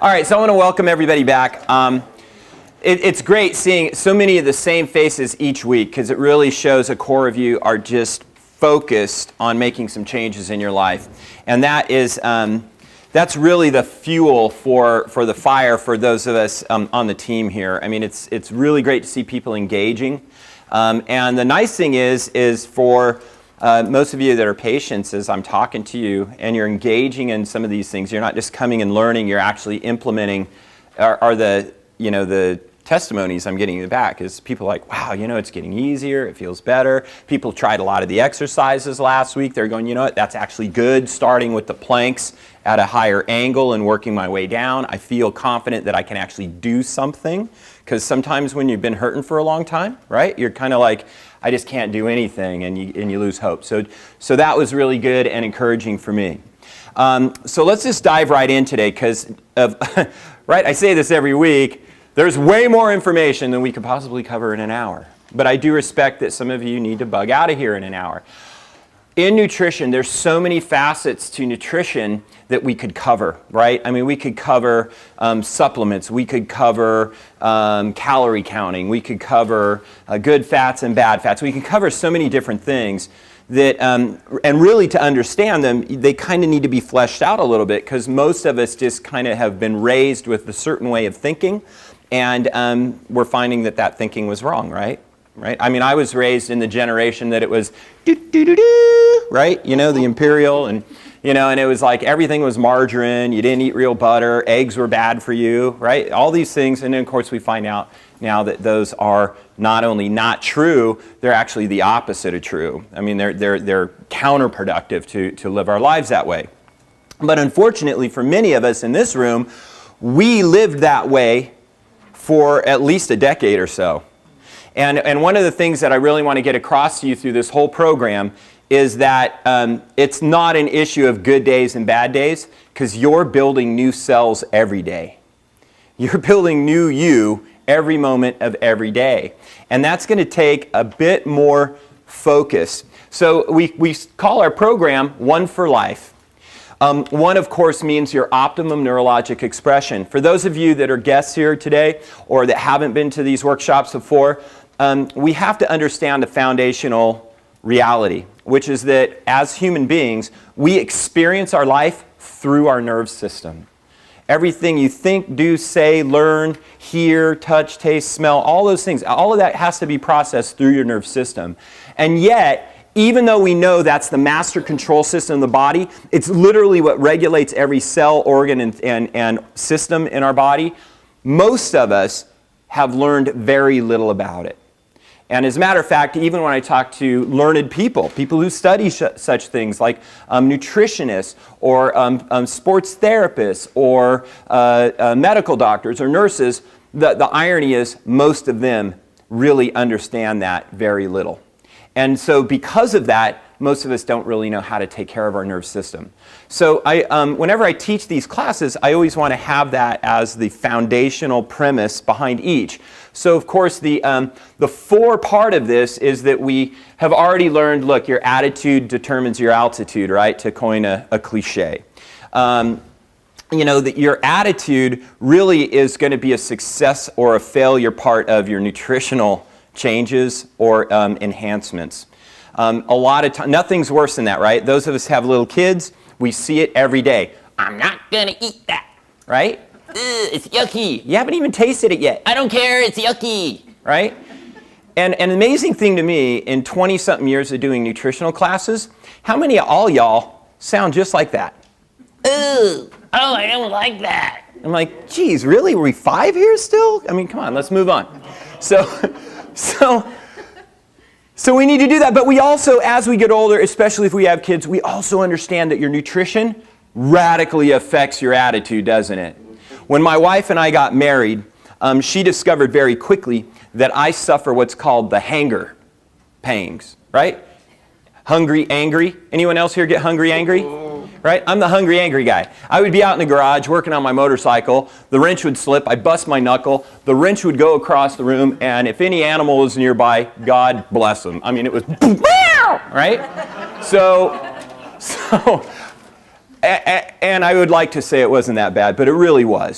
All right, so I want to welcome everybody back. It's great seeing so many of the same faces each week because it really shows a core of you are just focused on making some changes in your life. And that is, that's really the fuel for the fire for those of us on the team here. I mean, it's really great to see people engaging. And the nice thing is for most of you that are patients, as I'm talking to you and you're engaging in some of these things, you're not just coming and learning, you're actually implementing, are the testimonies I'm getting back is people like, wow, it's getting easier, it feels better. People tried a lot of the exercises last week. They're going, that's actually good, starting with the planks at a higher angle and working my way down. I feel confident that I can actually do something, because sometimes when you've been hurting for a long time, right, you're kind of like, I just can't do anything, and you lose hope. So that was really good and encouraging for me. So let's just dive right in today, because right, I say this every week, there's way more information than we could possibly cover in an hour. But I do respect that some of you need to bug out of here in an hour. In nutrition, there's so many facets to nutrition that we could cover, right? I mean, we could cover supplements, we could cover calorie counting, we could cover good fats and bad fats. We can cover so many different things that, and really to understand them, they kind of need to be fleshed out a little bit, because most of us just kind of have been raised with a certain way of thinking, and we're finding that thinking was wrong, right? Right? I mean, I was raised in the generation that it was do-do-do-do, right? The imperial, and and it was like everything was margarine, you didn't eat real butter, eggs were bad for you, right? All these things, and then of course we find out now that those are not only not true, they're actually the opposite of true. I mean, they're counterproductive to live our lives that way. But unfortunately for many of us in this room, we lived that way for at least a decade or so. And one of the things that I really want to get across to you through this whole program is that it's not an issue of good days and bad days, because you're building new cells every day. You're building new you every moment of every day. And that's going to take a bit more focus. So we call our program One for Life. One, of course, means your optimum neurologic expression. For those of you that are guests here today or that haven't been to these workshops before, we have to understand a foundational reality, which is that as human beings, we experience our life through our nerve system. Everything you think, do, say, learn, hear, touch, taste, smell, all those things, all of that has to be processed through your nerve system. And yet, even though we know that's the master control system of the body, it's literally what regulates every cell, organ, and system in our body, most of us have learned very little about it. And as a matter of fact, even when I talk to learned people who study such things like nutritionists or sports therapists or medical doctors or nurses, the irony is most of them really understand that very little. And so because of that, most of us don't really know how to take care of our nerve system. So whenever I teach these classes, I always want to have that as the foundational premise behind each. So of course, the fore part of this is that we have already learned, look, your attitude determines your altitude, right? To coin a cliche. That your attitude really is going to be a success or a failure part of your nutritional changes or enhancements. A lot of times, nothing's worse than that, right? Those of us have little kids, we see it every day. I'm not gonna eat that, right? It's yucky. You haven't even tasted it yet. I don't care, it's yucky, right? And an amazing thing to me, in 20-something years of doing nutritional classes, how many of all y'all sound just like that? Ooh, oh, I don't like that. I'm like, geez, really? Were we 5 here still? I mean, come on, let's move on. So we need to do that, but we also, as we get older, especially if we have kids, we also understand that your nutrition radically affects your attitude, doesn't it? When my wife and I got married, she discovered very quickly that I suffer what's called the hanger pangs, right? Hungry, angry. Anyone else here get hungry, angry? Right? I'm the hungry, angry guy. I would be out in the garage working on my motorcycle. The wrench would slip. I'd bust my knuckle. The wrench would go across the room, and if any animal was nearby, God bless them. I mean, it was right? And I would like to say it wasn't that bad, but it really was.